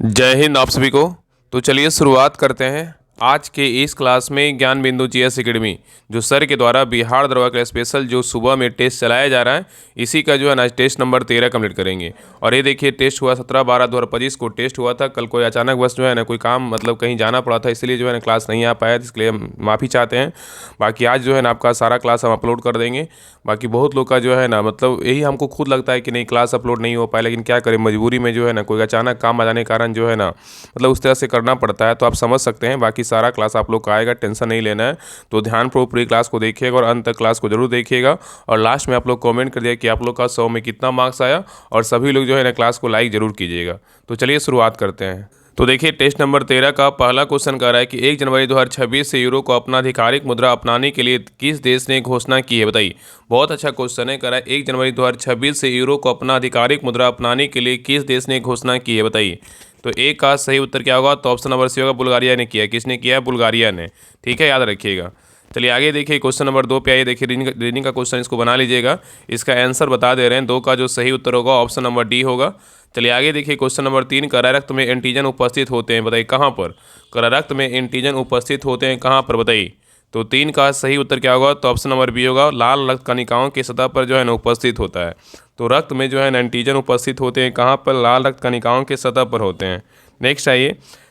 जय हिंद आप सभी को। तो चलिए शुरुआत करते हैं आज के इस क्लास में ज्ञान बिंदु जीएस एकेडमी जो सर के द्वारा बिहार दरवा का स्पेशल जो सुबह में टेस्ट चलाया जा रहा है, इसी का जो है ना टेस्ट नंबर 13 कंप्लीट करेंगे। और ये देखिए टेस्ट हुआ 17/12/2025 को टेस्ट हुआ था। कल कोई अचानक बस जो है ना कोई काम मतलब कहीं जाना पड़ा था, इसलिए जो है ना क्लास नहीं आ पाया, इसके लिए हम माफ़ी चाहते हैं। बाकी आज जो है ना आपका सारा क्लास हम अपलोड कर देंगे। बाकी बहुत लोग का जो है ना मतलब यही हमको खुद लगता है कि नहीं क्लास अपलोड नहीं हो पाया, लेकिन क्या करें मजबूरी में जो है ना कोई अचानक काम आ जाने के कारण जो है ना मतलब उस तरह से करना पड़ता है, तो आप समझ सकते हैं। बाकी सारा क्लास आप लोग का आएगा, टेंशन नहीं लेना है। तो ध्यानपूर्वक पूरी क्लास को देखिएगा और अंत तक क्लास को जरूर देखिएगा। और लास्ट में आप लोग कमेंट कर दिया कि आप लोग का 100 में कितना मार्क्स आया, और सभी लोग जो है ना क्लास को लाइक जरूर कीजिएगा। तो चलिए शुरुआत करते हैं। तो देखिए टेस्ट नंबर 13 का पहला क्वेश्चन कह रहा है कि 1 जनवरी 2026 से यूरो को अपना आधिकारिक मुद्रा अपनाने के लिए किस देश ने घोषणा की है, बताइए। बहुत अच्छा क्वेश्चन है। कह रहा है 1 जनवरी 2026 से यूरो को अपना आधिकारिक मुद्रा अपनाने के लिए किस देश ने घोषणा की है, बताइए। तो एक का सही उत्तर क्या होगा? तो ऑप्शन नंबर सी होगा, बुल्गारिया ने किया। किसने किया है? बुल्गारिया ने। ठीक है, याद रखिएगा। चलिए आगे देखिए क्वेश्चन नंबर 2 पे आइए। देखिए रीडिंग का क्वेश्चन, इसको बना लीजिएगा। इसका आंसर बता दे रहे हैं। 2 का जो सही उत्तर होगा ऑप्शन नंबर डी होगा। चलिए आगे देखिए क्वेश्चन नंबर 3 का रक्त में एंटीजन उपस्थित होते हैं, बताइए कहाँ पर। रक्त में एंटीजन उपस्थित होते हैं कहाँ पर, बताइए। तो 3 का सही उत्तर क्या होगा? तो ऑप्शन नंबर बी होगा, लाल रक्त कणिकाओं की सतह पर जो है ना उपस्थित होता है। तो रक्त में जो है ना एंटीजन उपस्थित होते हैं कहाँ पर? लाल रक्त कणिकाओं के सतह पर होते हैं। नेक्स्ट आइए,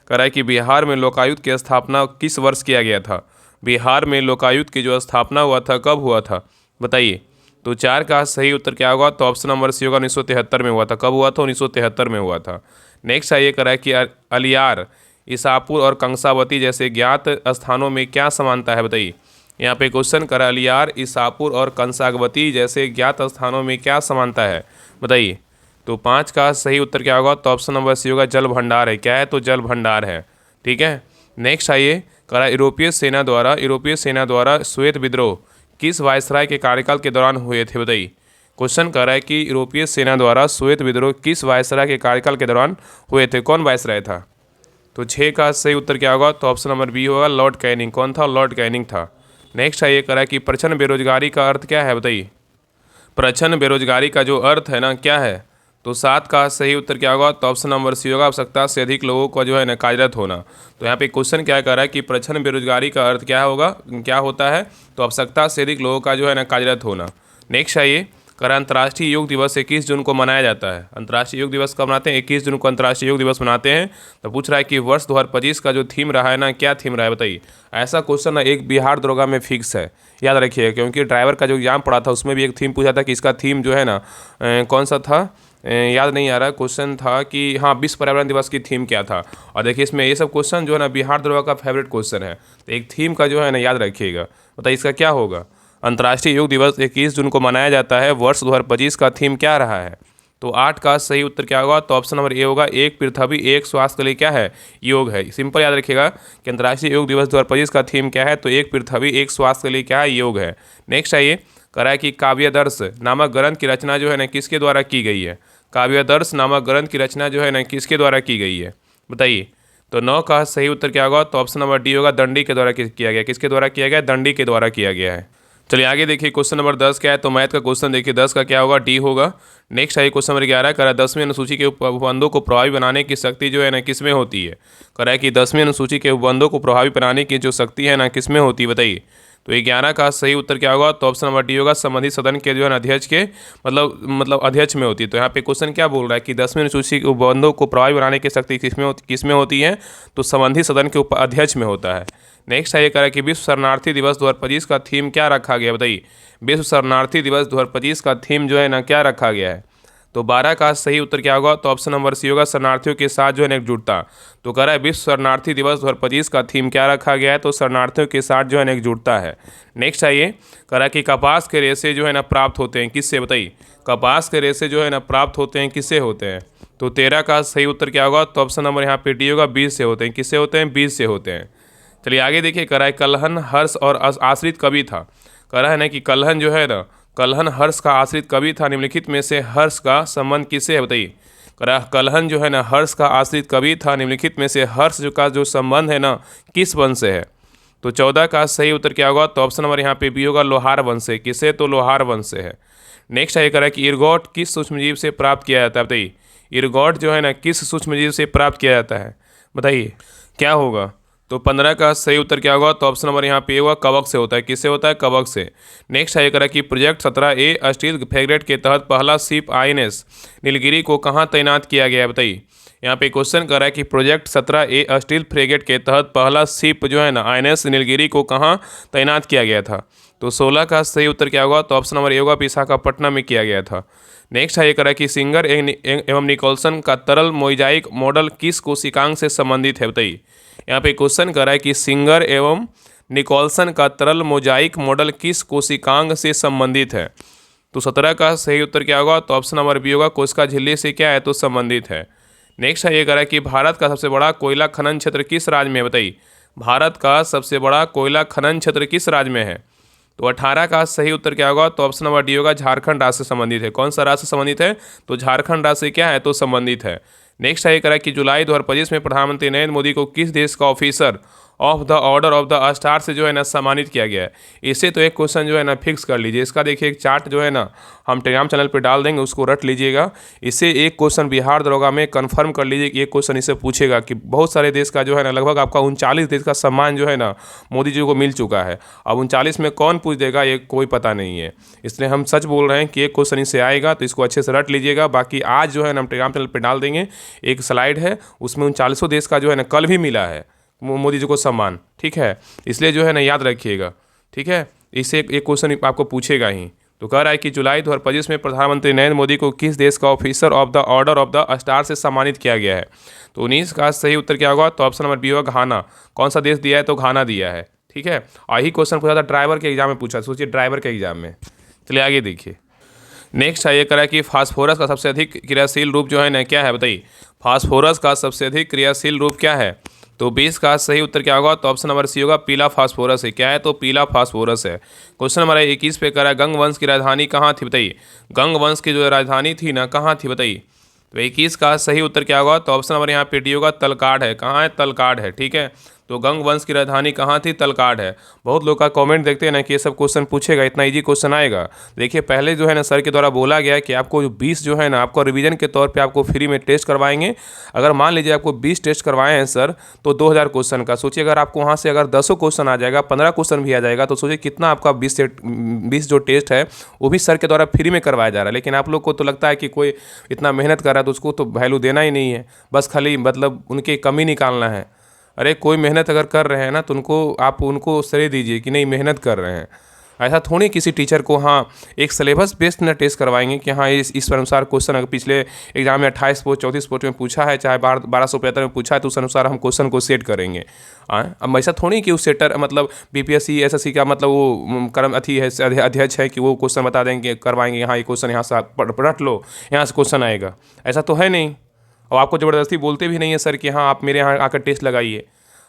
कह रहा है कि बिहार में लोकायुक्त की स्थापना किस वर्ष किया गया था। बिहार में लोकायुक्त की जो स्थापना हुआ था कब हुआ था, बताइए। तो 4 का सही उत्तर क्या होगा? तो ऑप्शन नंबर सी होगा, 1973 में हुआ था। कब हुआ था? 1973 में हुआ था। नेक्स्ट आइए, कह रहा है कि अलियार, ईसापुर और कंसावती जैसे ज्ञात स्थानों में क्या समानता है, बताइए। यहाँ पे क्वेश्चन करा, अलियार, ईसापुर और कंसावती जैसे ज्ञात स्थानों में क्या समानता है, बताइए। तो 5 का सही उत्तर क्या होगा? तो ऑप्शन नंबर सी होगा, जल भंडार है। क्या है? तो जल भंडार है। ठीक है। नेक्स्ट आइए, करा यूरोपीय सेना द्वारा श्वेत विद्रोह किस वायसराय के कार्यकाल के दौरान हुए थे, बताइए। क्वेश्चन कर रहा है कि यूरोपीय सेना द्वारा श्वेत विद्रोह किस वायसराय के कार्यकाल के दौरान हुए थे, कौन वायसराय था। तो 6 का सही उत्तर क्या होगा? तो ऑप्शन नंबर बी होगा, लॉर्ड कैनिंग। कौन था? लॉर्ड कैनिंग था। नेक्स्ट आइए, कह रहा है कि प्रचंड बेरोजगारी का अर्थ क्या है, बताइए। प्रचंड बेरोजगारी का जो अर्थ है ना क्या है। तो 7 का सही उत्तर क्या होगा? तो ऑप्शन नंबर सी होगा, आवश्यकता से अधिक लोगों का जो है ना कार्यरत होना। तो यहाँ पे क्वेश्चन क्या कर रहा है कि प्रचंड बेरोजगारी का अर्थ क्या होगा, क्या होता है। तो आवश्यकता से अधिक लोगों का जो है ना कार्यरत होना। नेक्स्ट आइए, कर अंतर्राष्ट्रीय योग दिवस 21 जून को मनाया जाता है। अंतर्राष्ट्रीय योग दिवस कब मनाते हैं? 21 जून को अंतर्राष्ट्रीय योग दिवस मनाते हैं। तो पूछ रहा है कि वर्ष 2025 का जो थीम रहा है ना, क्या थीम रहा है, बताइए। ऐसा क्वेश्चन ना एक बिहार दरोगा में फिक्स है, याद रखिए। क्योंकि ड्राइवर का जो एग्जाम पड़ा था उसमें भी एक थीम पूछा था कि इसका थीम जो है ना कौन सा था, याद नहीं आ रहा। क्वेश्चन था कि हाँ, विश्व पर्यावरण दिवस की थीम क्या था। और देखिए इसमें ये सब क्वेश्चन जो है ना बिहार दरोगा का फेवरेट क्वेश्चन है। तो एक थीम का जो है ना याद रखिएगा, बताइए इसका क्या होगा। अंतर्राष्ट्रीय योग दिवस 21 जून को मनाया जाता है। वर्ष 2025 का थीम क्या रहा है। तो 8 का सही उत्तर क्या होगा? तो ऑप्शन नंबर ए होगा, एक पृथ्वी एक स्वास्थ्य के लिए क्या है, योग है। सिंपल याद रखिएगा कि अंतर्राष्ट्रीय योग दिवस 2025 का थीम क्या है। तो एक पृथ्वी एक स्वास्थ्य के लिए क्या है, योग है। नेक्स्ट आइए, कह रहा है कि काव्यदर्श नामक ग्रंथ की रचना जो है ना किसके द्वारा की गई है। काव्यदर्श नामक ग्रंथ की रचना जो है ना किसके द्वारा की गई है, बताइए। तो 9 का सही उत्तर क्या होगा? तो ऑप्शन नंबर डी होगा, दंडी के द्वारा किया गया। किसके द्वारा किया गया? दंडी के द्वारा किया गया है। चलिए आगे देखिए क्वेश्चन नंबर 10 क्या है। तो मैथ का क्वेश्चन देखिए, 10 का क्या होगा? डी होगा। नेक्स्ट आइए क्वेश्चन नंबर 11, कह रहा है 10वीं अनुसूची के उपबंधों को प्रभावी बनाने की शक्ति जो है ना किसमें होती है। कह रहा है कि 10वीं अनुसूची के उपबंधों को प्रभावी बनाने की जो शक्ति है ना किसमें होती है, बताइए। तो 11 का सही उत्तर क्या होगा? तो ऑप्शन नंबर डी होगा, संबंधित सदन के जो है ना अध्यक्ष के मतलब अध्यक्ष में होती है। तो यहाँ पे क्वेश्चन क्या बोल रहा है कि 10वीं अनुसूची के उपबंधों को प्रभावी बनाने की शक्ति किसमें होती है। तो संबंधित सदन के अध्यक्ष में होता है। नेक्स्ट है ये कह रहा है कि विश्व शरणार्थी दिवस 2025 का थीम क्या रखा गया, बताइए। विश्व शरणार्थी दिवस 2025 का थीम जो है ना क्या रखा गया है। तो 12 का सही उत्तर क्या होगा? तो ऑप्शन नंबर सी होगा, शरणार्थियों के साथ जो है ना एकजुटता। तो कह रहा है विश्व शरणार्थी दिवस 2025 का थीम क्या रखा गया है। तो शरणार्थियों के साथ जो है ना एकजुटता है। नेक्स्ट आइए, कह रहा है कि कपास के रेशे जो है ना प्राप्त होते हैं किससे, बताइए। कपास के रेशे जो है ना प्राप्त होते हैं किससे होते हैं। तो 13 का सही उत्तर क्या होगा? तो ऑप्शन नंबर यहाँ पे डी होगा, बीज से होते हैं। किससे होते हैं? बीज से होते हैं। चलिए आगे देखिए, कह रहा है कलहन हर्ष और आश्रित कवि था। कह रहा है ना कि कलहन जो है ना, कलहन हर्ष का आश्रित कवि था। निम्नलिखित में से हर्ष का संबंध किससे है, बताइए। कह रहा है कलहन जो है ना हर्ष का आश्रित कवि था। निम्नलिखित में से हर्ष का जो संबंध है ना किस वंश से है। तो 14 का सही उत्तर क्या होगा? तो ऑप्शन नंबर यहाँ पे बी होगा, लोहार वंश से। किससे? तो लोहार वंश से है। नेक्स्ट है कह रहा है कि इर्गोट किस सूक्ष्मजीव से प्राप्त किया जाता है, बताइए। इरगॉट जो है ना किस सूक्ष्मजीव से प्राप्त किया जाता है, बताइए क्या होगा। तो 15 का सही उत्तर क्या होगा, तो ऑप्शन नंबर यहाँ पे होगा कवक से होता है। किससे होता है, कवक से। नेक्स्ट है करा कि प्रोजेक्ट 17A स्टील फ्रेगेट के तहत पहला शिप INS नीलगिरी को कहाँ तैनात किया गया है, बताइए। यहाँ पे क्वेश्चन कर रहा है कि प्रोजेक्ट 17A स्टील फ्रेगेट के तहत पहला शिप जो है ना INS नीलगिरी को कहाँ तैनात किया गया था। तो 16 का सही उत्तर क्या होगा, तो ऑप्शन नंबर ए होगा विशाखापट्टनम में किया गया था। नेक्स्ट है ये करा कि सिंगर एवं निकोल्सन का तरल मोजाइक मॉडल किस कोशिकांग से संबंधित है, बताइए। यहाँ पे क्वेश्चन कर रहा है कि सिंगर एवं निकोल्सन का तरल मोजाइक मॉडल किस कोशिकांग से संबंधित है। तो 17 का सही उत्तर क्या होगा, तो ऑप्शन नंबर बी होगा कोशिका झिल्ली से क्या है, तो संबंधित है। नेक्स्ट है ये कह रहा है कि भारत का सबसे बड़ा कोयला खनन क्षेत्र किस राज्य में है, बताइए। भारत का सबसे बड़ा कोयला खनन क्षेत्र किस राज्य में है। तो 18 का सही उत्तर क्या होगा, तो ऑप्शन नंबर डी होगा झारखंड राज्य से संबंधित है। कौन सा राज्य से संबंधित है, तो झारखंड राज्य से क्या है, तो संबंधित है। नेक्स्ट है करा कि जुलाई 2025 में प्रधानमंत्री नरेंद्र मोदी को किस देश का officer of the order of the star से जो है ना सम्मानित किया गया है। इससे तो एक क्वेश्चन जो है ना फिक्स कर लीजिए। इसका देखिए एक चार्ट जो है ना हम टेलीग्राम चैनल पे डाल देंगे, उसको रट लीजिएगा। इससे एक क्वेश्चन बिहार दरोगा में कंफर्म कर लीजिए कि एक क्वेश्चन इससे पूछेगा कि बहुत सारे देश का जो है ना लगभग आपका 39 देश का सम्मान जो है ना मोदी जी को मिल चुका है। अब 39 में कौन पूछ देगा ये कोई पता नहीं है, इसलिए हम सच बोल रहे हैं कि एक क्वेश्चन इससे आएगा, तो इसको अच्छे से रट लीजिएगा। बाकी आज जो है ना हम टेलीग्राम चैनल पर डाल देंगे, एक स्लाइड है उसमें 39 देश का जो है ना कल भी मिला है मोदी जी को सम्मान, ठीक है। इसलिए जो है ना याद रखिएगा, ठीक है। इससे एक क्वेश्चन आपको पूछेगा ही। तो कह रहा है कि जुलाई 2025 में प्रधानमंत्री नरेंद्र मोदी को किस देश का officer of the order of the star से सम्मानित किया गया है। तो 19 का सही उत्तर क्या होगा, तो ऑप्शन नंबर बी होगा घाना। कौन सा देश दिया है, तो घाना दिया है, ठीक है। और यही क्वेश्चन पूछा था ड्राइवर के एग्जाम में, पूछा, सोचिए ड्राइवर के एग्जाम में। चलिए आगे देखिए। नेक्स्ट है ये करा कि फास्फोरस का सबसे अधिक क्रियाशील रूप जो है ना क्या है, बताइए। फास्फोरस का सबसे अधिक क्रियाशील रूप क्या है। तो 20 का सही उत्तर क्या होगा, तो ऑप्शन नंबर सी होगा पीला फास्फोरस है। क्या है, तो पीला फास्फोरस है। क्वेश्चन नंबर 21 पे करा गंग वंश की राजधानी कहाँ थी, बताइए। गंग वंश की जो राजधानी थी ना कहाँ थी, बताइए। तो 21 का सही उत्तर क्या होगा, तो ऑप्शन नंबर यहाँ पे डी होगा तलकाड है। कहाँ है, तलकाड है, ठीक है। तो गंग वंश की राजधानी कहाँ थी, तलकाड है। बहुत लोग का कमेंट देखते हैं ना कि ये सब क्वेश्चन पूछेगा, इतना इजी क्वेश्चन आएगा। देखिए पहले जो है ना सर के द्वारा बोला गया है कि आपको 20 जो है ना आपको रिवीजन के तौर पे आपको फ्री में टेस्ट करवाएंगे। अगर मान लीजिए आपको 20 टेस्ट करवाए हैं सर, तो 2000 क्वेश्चन का सोचिए, अगर आपको वहाँ से अगर 10 क्वेश्चन आ जाएगा, 15 क्वेश्चन भी आ जाएगा, तो सोचिए कितना आपका 20 जो टेस्ट है वो भी सर के द्वारा फ्री में करवाया जा रहा है। लेकिन आप लोग को तो लगता है कि कोई इतना मेहनत कर रहा है तो उसको तो वैल्यू देना ही नहीं है, बस खाली मतलब उनकी कमी निकालना है। अरे कोई मेहनत अगर कर रहे हैं ना तो आप उनको श्रेय दीजिए कि नहीं मेहनत कर रहे हैं। ऐसा थोड़ी किसी टीचर को हाँ एक सिलेबस बेस्ड ना टेस्ट करवाएंगे कि हाँ इस अनुसार क्वेश्चन अगर पिछले एग्जाम में 28 पोस्ट 34 पोस्ट में पूछा है, चाहे 1275 में पूछा है, तो उस अनुसार हम क्वेश्चन को सेट करेंगे। अब ऐसा थोड़ी कि उस सेटर मतलब BPSC SSC का मतलब वो कर्म अथी है अध्यक्ष है कि वो क्वेश्चन बता देंगे करवाएंगे, हाँ ये क्वेश्चन यहाँ से रट लो, यहाँ से क्वेश्चन आएगा, ऐसा तो है नहीं। और आपको ज़बरदस्ती बोलते भी नहीं है सर कि हाँ आप मेरे यहाँ आकर टेस्ट लगाइए।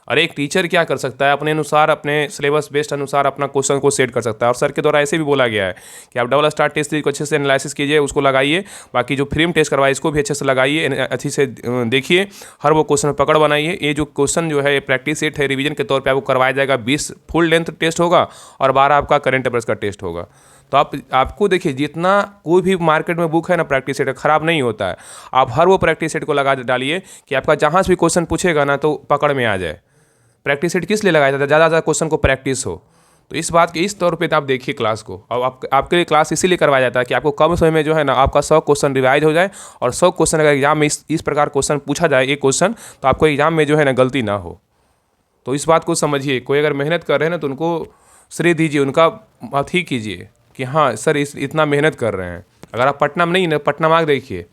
अरे एक टीचर क्या कर सकता है, अपने अनुसार अपने सिलेबस बेस्ड अनुसार अपना क्वेश्चन को सेट कर सकता है। और सर के द्वारा ऐसे भी बोला गया है कि आप डबल स्टार टेस्ट को अच्छे से एनालिसिस कीजिए, उसको लगाइए। बाकी जो फ्री में टेस्ट करवाइए इसको भी अच्छे से लगाइए, अच्छी से देखिए, हर वो क्वेश्चन पकड़ बनाइए। ये जो क्वेश्चन जो है प्रैक्टिस सेट है, रिवीजन के तौर पर आपको करवाया जाएगा। 20 फुल लेंथ टेस्ट होगा और 12 आपका करेंट अफेयर्स का टेस्ट होगा। तो आपको देखिए जितना कोई भी मार्केट में बुक है ना प्रैक्टिस सेट ख़राब नहीं होता है। आप हर वो प्रैक्टिस सेट को लगा डालिए कि आपका जहाँ से भी क्वेश्चन पूछेगा ना तो पकड़ में आ जाए। प्रैक्टिस सेट किस लिए लगाया जाता है, ज़्यादा क्वेश्चन को प्रैक्टिस हो। तो इस बात के इस तौर पे आप देखिए क्लास को। और आपके लिए क्लास इसीलिए करवाया जाता है कि आपको कम समय में जो है ना आपका 100 क्वेश्चन रिवाइज हो जाए। और 100 क्वेश्चन अगर एग्जाम में इस प्रकार क्वेश्चन पूछा जाए एक क्वेश्चन, तो आपको एग्जाम में जो है ना गलती ना हो। तो इस बात को समझिए, कोई अगर मेहनत कर रहे हैं ना तो उनको श्रेय दीजिए, उनका अथी कीजिए कि हाँ सर इतना मेहनत कर रहे हैं। अगर आप पटना में नहीं ना, पटना मार्ग देखिए,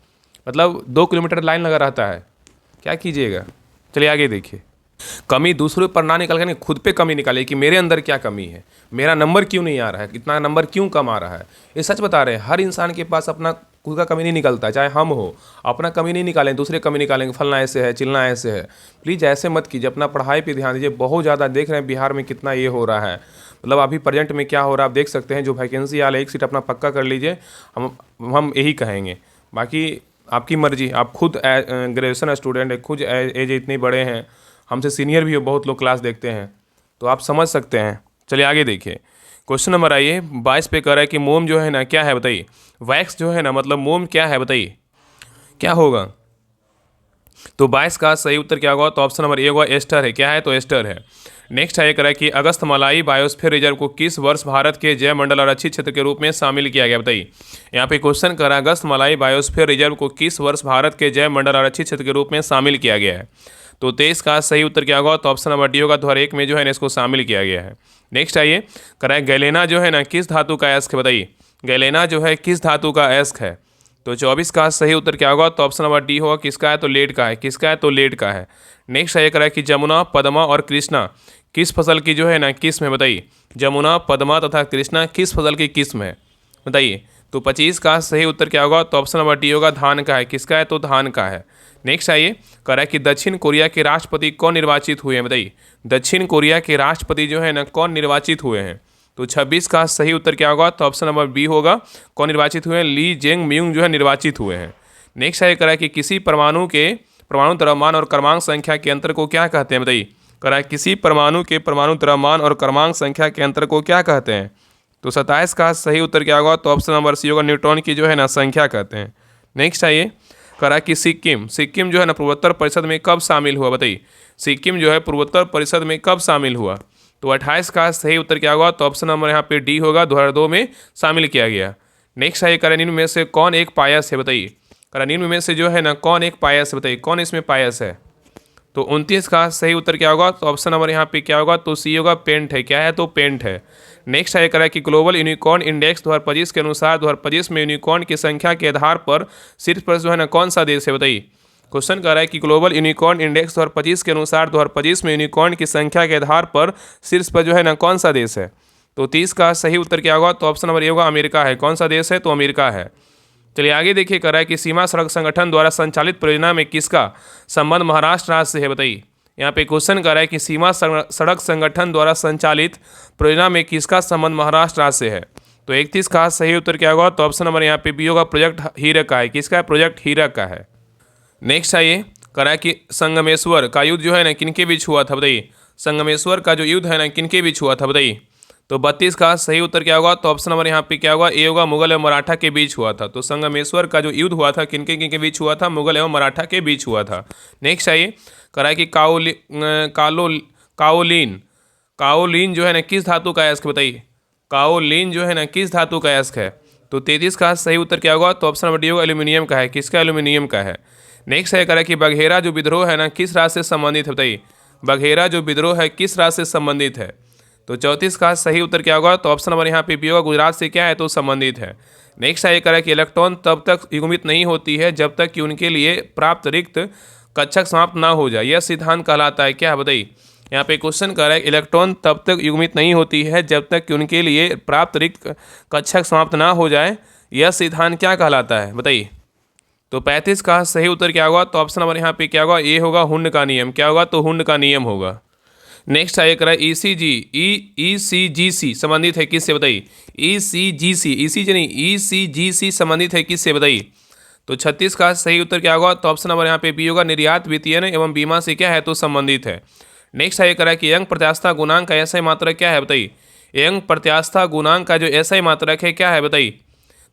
मतलब 2 किलोमीटर लाइन लगा रहता है, क्या कीजिएगा। चलिए आगे देखिए। कमी दूसरों पर ना निकाल कर खुद पे कमी निकालिए कि मेरे अंदर क्या कमी है, मेरा नंबर क्यों नहीं आ रहा है, इतना नंबर क्यों कम आ रहा है। ये सच बता रहे हैं, हर इंसान के पास अपना खुद का कमी नहीं निकलता, चाहे हम हो। अपना कमी नहीं निकालें, दूसरे कमी निकालेंगे, फलना ऐसे है, चिलना ऐसे है। प्लीज़ ऐसे मत कीजिए, अपना पढ़ाई पे ध्यान दीजिए। बहुत ज़्यादा देख रहे हैं बिहार में कितना ये हो रहा है, मतलब अभी प्रेजेंट में क्या हो रहा है आप देख सकते हैं। जो वैकेंसी वाला एक सीट अपना पक्का कर लीजिए, हम यही कहेंगे। बाकी आपकी मर्जी, आप खुद ग्रेजुएशन स्टूडेंट है, खुद एज इतने बड़े हैं, हमसे सीनियर भी हो, बहुत लोग क्लास देखते हैं, तो आप समझ सकते हैं। चलिए आगे देखिए। क्वेश्चन नंबर आइए 22 पे कह रहा है कि मोम जो है ना क्या है, बताइए। वैक्स जो है ना मतलब मोम क्या है, बताइए क्या होगा। तो 22 का सही उत्तर क्या होगा? तो ऑप्शन नंबर ए होगा एस्टर है। क्या है? तो एस्टर है। नेक्स्ट है करा कि अगस्थमालाई बायोस्फीयर रिजर्व को किस वर्ष भारत के जैव मंडल आरक्षित क्षेत्र के रूप में शामिल किया गया? बताइए। यहाँ पे क्वेश्चन करा अगस्थमालाई बायोस्फीयर रिजर्व को किस वर्ष भारत के जैव मंडल आरक्षित क्षेत्र के रूप में शामिल किया गया है? तो 23 का सही उत्तर क्या होगा? तो ऑप्शन नंबर डी होगा 2001 में जो है ना इसको शामिल किया गया है। नेक्स्ट आइए करा गैलेना जो है ना किस धातु का अयस्क है? बताइए। गैलेना जो है किस धातु का अयस्क है? तो 24 का सही उत्तर क्या होगा? तो ऑप्शन नंबर डी होगा किसका है? तो लेड का है। किसका है? तो लेड का है। नेक्स्ट है करा कि जमुना, पद्मा और कृष्णा किस फसल की जो है ना किस्म है? बताइए। जमुना, पद्मा तथा कृष्णा किस फसल की किस्म है? बताइए। तो 25 का सही उत्तर क्या होगा? तो ऑप्शन नंबर डी होगा धान का है। किसका है? तो धान का है। नेक्स्ट आइए करा कि दक्षिण कोरिया के राष्ट्रपति कौन निर्वाचित हुए हैं? बताइए। दक्षिण कोरिया के राष्ट्रपति जो है ना कौन निर्वाचित हुए हैं? तो 26 का सही उत्तर क्या होगा? तो ऑप्शन नंबर बी होगा कौन निर्वाचित हुए हैं? ली जेंग म्यूंग जो है निर्वाचित हुए हैं। नेक्स्ट है करा कि किसी परमाणु के परमाणु द्रव्यमान और क्रमांक संख्या के अंतर को क्या कहते हैं? बताइए। करा किसी परमाणु के परमाणु द्रव्यमान और क्रमांक संख्या के अंतर को क्या कहते हैं? तो 27 का सही उत्तर क्या होगा? तो ऑप्शन नंबर सी होगा न्यूट्रॉन की जो है ना संख्या कहते हैं। नेक्स्ट आइए करा कि सिक्किम जो है ना पूर्वोत्तर परिषद में कब शामिल हुआ? बताइए। सिक्किम जो है पूर्वोत्तर परिषद में कब शामिल हुआ? तो 28 का सही उत्तर क्या होगा? तो ऑप्शन नंबर यहाँ पे डी होगा 2002 में शामिल किया गया। नेक्स्ट है करा निम्न में से कौन एक पायस है? बताइए। करा निम्न में से जो है ना कौन एक पायस है? बताइए कौन इसमें पायस है? तो 29 का सही उत्तर क्या होगा? तो ऑप्शन नंबर यहाँ पे क्या होगा? तो सी होगा पेंट है। क्या है? तो पेंट है। नेक्स्ट है करा कि ग्लोबल यूनिकॉर्न इंडेक्स 2025 के अनुसार 2025 में यूनिकॉर्न की संख्या के आधार पर शीर्ष पर जो है ना कौन सा देश है? बताइए। क्वेश्चन कर रहा है कि ग्लोबल यूनिकॉर्न इंडेक्स 2025 के अनुसार 2025 में यूनिकॉर्न की संख्या के आधार पर शीर्ष पर जो है ना कौन सा देश है? तो 30 का सही उत्तर क्या होगा? तो ऑप्शन नंबर ए होगा अमेरिका है। कौन सा देश है? तो अमेरिका है। चलिए आगे देखिए कर रहा है कि सीमा सड़क संगठन द्वारा संचालित परियोजना में किसका संबंध महाराष्ट्र राज्य से है? बताइए। यहाँ पे क्वेश्चन कर रहा है कि सीमा सड़क संगठन द्वारा संचालित परियोजना में किसका संबंध महाराष्ट्र राज्य से है? तो 31 का सही उत्तर क्या होगा? तो ऑप्शन नंबर यहाँ पे बी होगा प्रोजेक्ट हीरक का है। किसका है? प्रोजेक्ट हीरक का है। नेक्स्ट आइए करा कि संगमेश्वर का युद्ध जो है ना किनके बीच हुआ था? बताइए। संगमेश्वर का जो युद्ध है ना किनके बीच हुआ था? बताइए। तो 32 का सही उत्तर क्या होगा? तो ऑप्शन नंबर यहाँ पे क्या होगा? ए होगा मुगल एवं मराठा के बीच हुआ था। तो संगमेश्वर का जो युद्ध हुआ था किनके किनके बीच हुआ था? मुगल एवं मराठा के बीच हुआ था। नेक्स्ट आइए करा कि काओलिन जो है ना किस धातु का अयस्क? बताइए। काओलिन जो है ना किस धातु का अयस्क है? तो 33 का सही उत्तर क्या होगा? तो ऑप्शन नंबर डी होगा एल्यूमिनियम का है। किसका? एल्यूमिनियम का है। नेक्स्ट है करा कि बघेरा जो विद्रोह है ना किस राज्य से संबंधित है? बताइए। बघेरा जो विद्रोह है किस राज्य से संबंधित है? तो 34 का सही उत्तर क्या होगा? तो ऑप्शन नंबर यहाँ पे बी होगा गुजरात से क्या है? तो संबंधित है। नेक्स्ट है करा कि इलेक्ट्रॉन तब तक युग्मित नहीं होती है जब तक कि उनके लिए प्राप्त रिक्त कक्षक समाप्त ना हो जाए। यह सिद्धांत कहलाता है क्या? बताइए। यहाँ पे क्वेश्चन कर रहा है इलेक्ट्रॉन तब तक युग्मित नहीं होती है जब तक कि उनके लिए प्राप्त रिक्त कक्षक समाप्त ना हो जाए। यह सिद्धांत क्या कहलाता है? बताइए। तो 35 का सही उत्तर क्या होगा? तो ऑप्शन नंबर यहाँ पे क्या होगा? ये होगा हुंड का नियम। क्या होगा? तो हुंड का नियम होगा। नेक्स्ट आइए करा ईसीजीसी संबंधित है किससे? बताइए। ईसीजी नहीं ईसीजीसी संबंधित है किससे? बताइए। तो 36 का सही उत्तर क्या होगा? तो ऑप्शन नंबर यहाँ पे बी होगा निर्यात वित्तीयन एवं बीमा से क्या है? तो संबंधित है। नेक्स्ट आइए करा कि यंग प्रत्यास्थता गुणांक का ऐसा मात्रक क्या है? बताइए। यंग प्रत्यास्थता गुणांक का जो ऐसा मात्रक है क्या है? बताइए।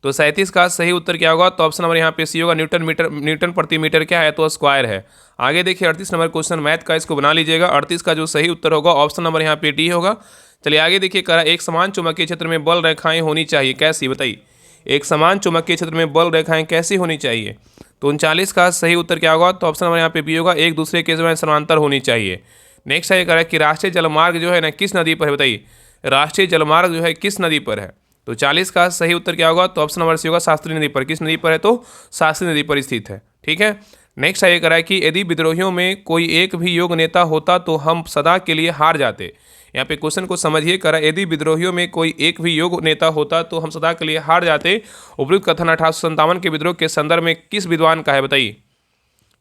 तो 37 का सही उत्तर क्या होगा? तो ऑप्शन नंबर यहाँ पे सी होगा न्यूटन प्रति मीटर क्या है? तो स्क्वायर है। आगे देखिए 38 नंबर क्वेश्चन मैथ का, इसको बना लीजिएगा। 38 का जो सही उत्तर होगा ऑप्शन नंबर यहाँ पे डी होगा। चलिए आगे देखिए करा एक समान चुंबकीय क्षेत्र में बल रेखाएं होनी चाहिए कैसी? बताइए। एक समान चुंबकीय क्षेत्र में बल रेखाएं कैसी होनी चाहिए? तो 39 का सही उत्तर क्या होगा? तो ऑप्शन नंबर यहाँ पे बी होगा एक दूसरे के समानांतर होनी चाहिए। नेक्स्ट है करा कि राष्ट्रीय जलमार्ग जो है ना किस नदी पर है? बताइए। राष्ट्रीय जलमार्ग जो है किस नदी पर है? तो 40 का सही उत्तर क्या होगा? तो ऑप्शन नंबर सी होगा शास्त्री नदी पर। किस नदी पर है? तो शास्त्री नदी पर स्थित है। ठीक है। नेक्स्ट है करा कि यदि विद्रोहियों में कोई एक भी योग्य नेता होता तो हम सदा के लिए हार जाते। यहाँ पे क्वेश्चन को समझिए करा यदि विद्रोहियों में कोई एक भी योग्य नेता होता तो हम सदा के लिए हार जाते। उपयुक्त कथन 1857 के विद्रोह के संदर्भ में किस विद्वान का है? बताइए।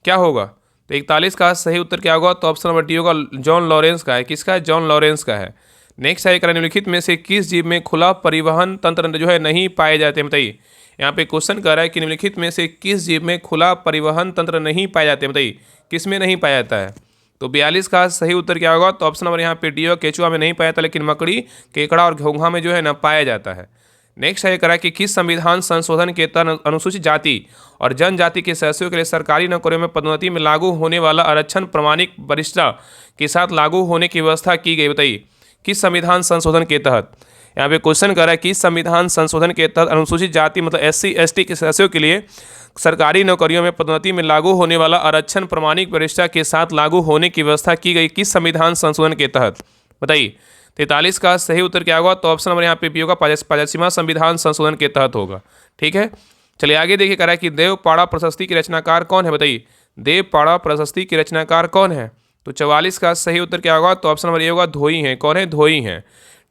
क्या होगा? तो 41 का सही उत्तर क्या होगा? तो ऑप्शन नंबर डी होगा जॉन लॉरेंस का है। किसका है? जॉन लॉरेंस का है। नेक्स्ट है निम्नलिखित में से किस जीव में खुला परिवहन तंत्र जो है नहीं पाए जाते? बताइए। यहाँ पे क्वेश्चन कर रहा है कि निम्नलिखित में से किस जीव में खुला परिवहन तंत्र नहीं पाए जाते? बताइए। किस में नहीं पाया जाता है? तो 42 का सही उत्तर क्या होगा? तो ऑप्शन नंबर यहाँ पे डी होगा केचुआ में नहीं पाया जाता, लेकिन मकड़ी, केकड़ा और घोंघा में जो है ना पाया जाता है। नेक्स्ट है करा कि किस संविधान संशोधन के तहत अनुसूचित जाति और जनजाति के सदस्यों के लिए सरकारी नौकरियों में पदोन्नति में लागू होने वाला आरक्षण प्रमाणिक वरिष्ठता के साथ लागू होने की व्यवस्था की गई, बताइए किस संविधान संशोधन के तहत। यहाँ पे क्वेश्चन कर रहा है कि संविधान संशोधन के तहत अनुसूचित जाति मतलब SC ST के सदस्यों के लिए सरकारी नौकरियों में पदोन्नति में लागू होने वाला आरक्षण प्रमाणिक वरिष्ठता के साथ लागू होने की व्यवस्था की गई किस संविधान संशोधन के तहत, बताइए। 43 का सही उत्तर क्या होगा, तो ऑप्शन नंबर यहाँ पे बी होगा, 85वां संविधान संशोधन के तहत होगा। ठीक है, चलिए आगे देखिए करा कि देवपाड़ा प्रशस्ति के रचनाकार कौन है, बताइए देवपाड़ा प्रशस्ति के रचनाकार कौन है। तो 44 का सही उत्तर क्या होगा, तो ऑप्शन नंबर ए होगा, धोई है। कौन है, धोई है।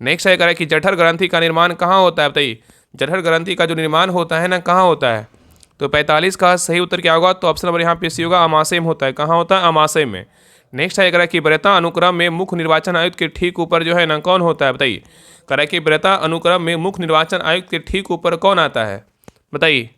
नेक्स्ट है करा कि जठर ग्रंथि का निर्माण कहाँ होता है, बताइए जठर ग्रंथि का जो निर्माण होता है ना कहाँ होता है। तो 45 का सही उत्तर क्या होगा, तो ऑप्शन नंबर यहाँ पे सी होगा, अमाशय में होता है। कहाँ होता है, अमाशय में। नेक्स्ट है करा कि वरीयता अनुक्रम में मुख्य निर्वाचन आयुक्त के ठीक ऊपर जो है ना कौन होता है, बताइए करा कि वरीयता अनुक्रम में मुख्य निर्वाचन आयुक्त के ठीक ऊपर कौन आता है, बताइए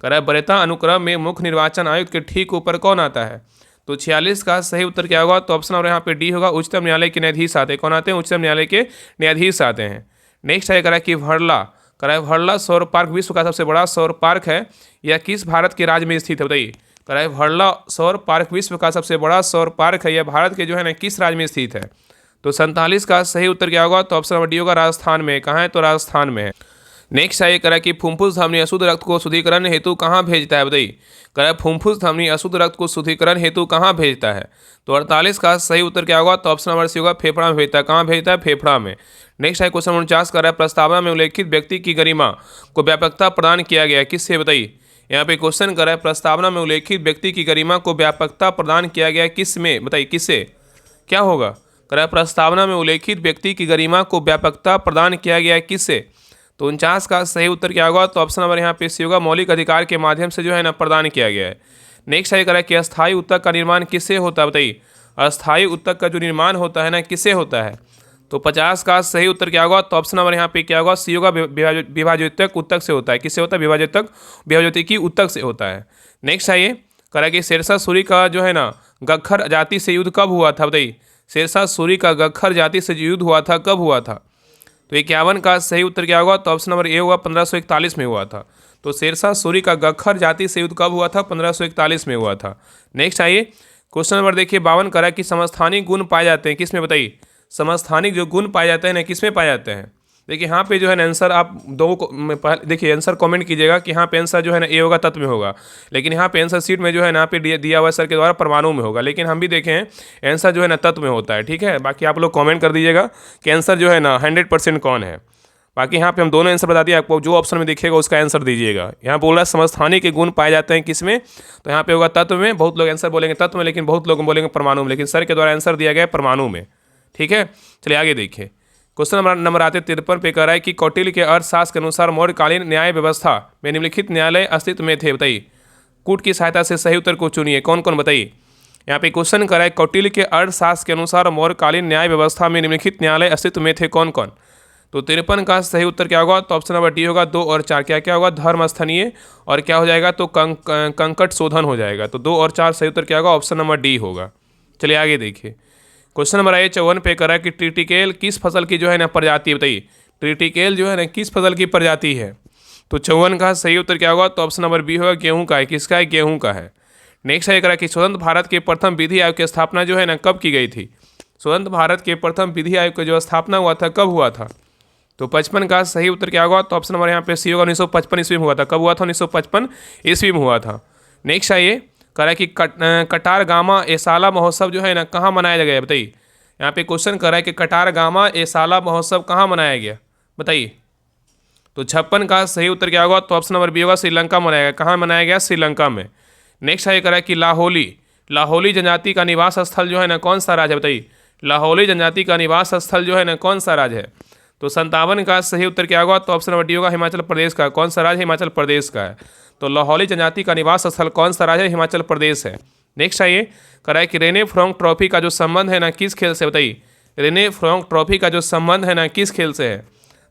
करा वरीयता अनुक्रम में मुख्य निर्वाचन आयुक्त के ठीक ऊपर कौन आता है। तो 46 का सही उत्तर क्या होगा, तो ऑप्शन नंबर यहाँ पे डी होगा, उच्चतम न्यायालय के न्यायाधीश आते हैं। कौन आते हैं, उच्चतम न्यायालय के न्यायाधीश आते हैं। नेक्स्ट है करा कि वर्ला सौर पार्क विश्व का सबसे बड़ा सौर पार्क है, यह किस भारत के राज्य में स्थित है, बताइए करा वर्ला सौर पार्क विश्व का सबसे बड़ा सौर पार्क है, यह भारत के जो है ना किस राज्य में स्थित है। तो 47 का सही उत्तर क्या होगा, तो ऑप्शन नंबर डी होगा, राजस्थान में। कहाँ है, तो राजस्थान में है। नेक्स्ट है करा कि फुफ्फुस धमनी अशुद्ध रक्त को शुद्धिकरण हेतु कहाँ भेजता है, बताइए करा फुफ्फुस धमनी अशुद्ध रक्त को शुद्धिकरण हेतु कहाँ भेजता है। तो 48 का सही उत्तर क्या होगा, तो ऑप्शन नंबर सी होगा, फेफड़ा में भेजता है। कहाँ भेजता है, फेफड़ा में। नेक्स्ट है क्वेश्चन 49 कर रहा है प्रस्तावना में उल्लेखित व्यक्ति की गरिमा को व्यापकता प्रदान किया गया किससे, बताइए यहाँ पे क्वेश्चन कर रहा है प्रस्तावना में उल्लेखित व्यक्ति की गरिमा को व्यापकता प्रदान किया गया किस में, बताइए किससे, क्या होगा। कर रहा है प्रस्तावना में उल्लेखित व्यक्ति की गरिमा को व्यापकता प्रदान किया गया किससे। तो 49 का सही उत्तर क्या होगा, तो ऑप्शन नंबर यहाँ पे सी होगा, मौलिक अधिकार के माध्यम से जो है ना प्रदान किया गया है। नेक्स्ट है करा कि अस्थायी उत्तक का निर्माण किससे होता है, बताइए अस्थायी उत्तक का जो निर्माण होता है ना किससे होता है। तो 50 का सही उत्तर क्या होगा, तो ऑप्शन नंबर यहाँ पे क्या होगा, सी होगा, विभाज्योतक उत्तक से होता है। किससे होता है, विभाज्योतिकी उत्तक से होता है। नेक्स्ट है ये करा कि शेरशाह सूरी का जो है ना गग्खर जाति से युद्ध कब हुआ था, बताइए शेरशाह सूरी का गग्खर जाति से युद्ध हुआ था, कब हुआ था। तो 51 का सही उत्तर क्या होगा, तो ऑप्शन नंबर ए होगा, 1541 में हुआ था। तो शेरशाह सूरी का गग्खर जाति से युद्ध कब हुआ था, 1541 में हुआ था। नेक्स्ट आइए क्वेश्चन नंबर देखिए 52 करा कि समस्थानिक गुण पाए जाते हैं किस में, बताइए समस्थानिक जो गुण पाए जाते हैं ना किस में पाए जाते हैं। देखिए यहाँ पे जो है ना आंसर आप दो को देखिए आंसर कमेंट कीजिएगा कि यहाँ पे आंसर जो है ना ए होगा, तत्व में होगा, लेकिन यहाँ पे आंसर सीट में जो है ना यहाँ पे दिया हुआ सर के द्वारा परमाणु में होगा, लेकिन हम भी देखें आंसर जो है ना तत्व में होता है। ठीक है, बाकी आप लोग कमेंट कर दीजिएगा कि आंसर जो है ना 100% कौन है। बाकी यहाँ पे हम दोनों आंसर बता दिए आपको, जो ऑप्शन में दिखेगा उसका आंसर दीजिएगा। यहाँ बोल रहा है समस्थानिक के गुण पाए जाते हैं किस में, तो यहाँ पे होगा तत्व में। बहुत लोग आंसर बोलेंगे तत्व में, लेकिन बहुत लोग बोलेंगे परमाणु में, लेकिन सर के द्वारा आंसर दिया गया है परमाणु में। ठीक है, चलिए आगे देखिए क्वेश्चन नंबर आते 53 पे कह रहा है कि कौटिल्य के अर्थशास्त्र के अनुसार मौर्यकालीन न्याय व्यवस्था में निम्नलिखित न्यायालय अस्तित्व में थे, बताइए कूट की सहायता से सही उत्तर को चुनिए। कौन कौन, बताइए यहाँ पे क्वेश्चन कर रहा है कौटिल्य के अर्थशास्त्र के अनुसार मौर्यकालीन न्याय व्यवस्था में निम्नलिखित न्यायालय अस्तित्व में थे, कौन कौन। तो 53 का सही उत्तर क्या होगा, तो ऑप्शन नंबर डी होगा, 2 और 4। क्या क्या होगा, धर्म स्थनीय और क्या हो जाएगा, तो कंकट शोधन हो जाएगा। तो 2 और 4 सही उत्तर क्या होगा, ऑप्शन नंबर डी होगा। चलिए आगे देखिए क्वेश्चन नंबर आइए 54 पे करा कि ट्रिटिकेल किस फसल की जो है ना प्रजाति है, बताइए ट्रिटिकेल जो है ना किस फसल की प्रजाति है। तो 54 का सही उत्तर क्या होगा, तो ऑप्शन नंबर बी होगा, गेहूं का है। किसका है, गेहूं का है। नेक्स्ट है करा कि स्वतंत्र भारत के प्रथम विधि आयोग की स्थापना जो है ना कब की गई थी। स्वतंत्र भारत के प्रथम विधि आयोग की जो स्थापना हुआ था कब हुआ था। तो 55 का सही उत्तर क्या होगा, तो ऑप्शन नंबर यहाँ पे सी होगा, 1955 ईस्वी में हुआ था। कब हुआ था, 1955 ईस्वी में हुआ था। नेक्स्ट आइए करा कि कटारगामा एसाला महोत्सव जो है ना कहाँ मनाया गया, बताइए यहाँ पे क्वेश्चन कर रहा है कि कटारगामा एसाला महोत्सव कहाँ मनाया गया, बताइए। तो 56 का सही उत्तर क्या होगा, तो ऑप्शन नंबर बी होगा, श्रीलंका मनाया गया। कहाँ मनाया गया, श्रीलंका में। नेक्स्ट है करा कि लाहौली जनजाति का निवास स्थल जो है ना कौन सा राज्य है, बताइए लाहौली जनजाति का निवास स्थल जो है ना कौन सा राज्य है। तो 57 का सही उत्तर क्या होगा, तो ऑप्शन नंबर डी होगा, हिमाचल प्रदेश का। कौन सा राज्य, हिमाचल प्रदेश का है। तो लाहौली जनजाति का निवास स्थल कौन सा राज्य है, हिमाचल प्रदेश है। नेक्स्ट आइए करा है कि रेने फ्रोंग ट्रॉफी का जो संबंध है ना किस खेल से, बताइए रेने फ्रोंग ट्रॉफी का जो संबंध है ना किस खेल से है।